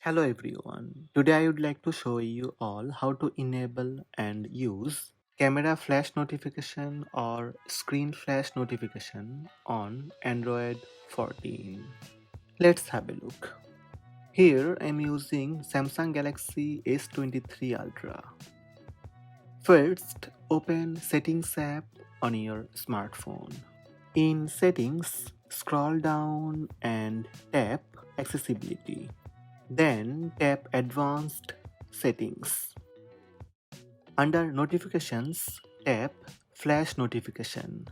Hello everyone. Today I would like to show you all how to enable and use camera flash notification or screen flash notification on Android 14. Let's have a look. Here I'm using Samsung Galaxy S23 Ultra. First, open Settings app on your smartphone. In Settings, scroll down and tap Accessibility. Then tap Advanced Settings. Under Notifications, tap Flash Notification.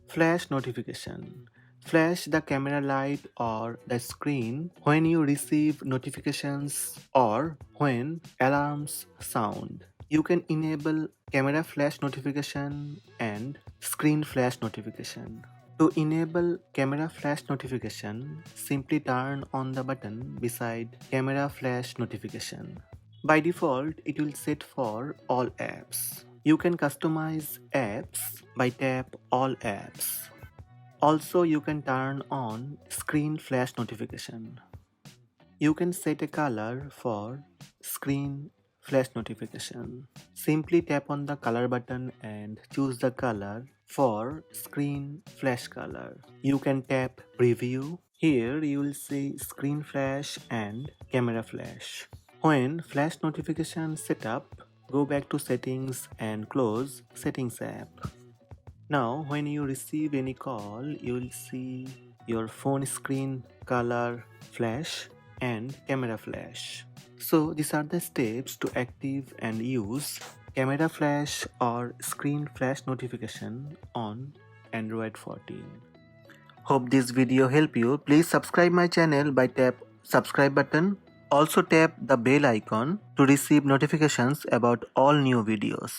Flash Notification. Flash the camera light or the screen when you receive notifications or when alarms sound. You can enable camera flash notification and screen flash notification. To enable camera flash notification, simply turn on the button beside camera flash notification. By default, it will set for all apps. You can customize apps by tap all apps. Also, you can turn on screen flash notification. You can set a color for screen flash notification. Simply tap on the color button and choose the color for screen flash color. You can tap preview. Here you will see screen flash and camera flash. When flash notification set up, go back to settings and close settings app. Now when you receive any call, you will see your phone screen color flash and camera flash. So these are the steps to active and use camera flash or screen flash notification on Android 14. Hope this video helped you. Please subscribe my channel by tap subscribe button. Also tap the bell icon to receive notifications about all new videos.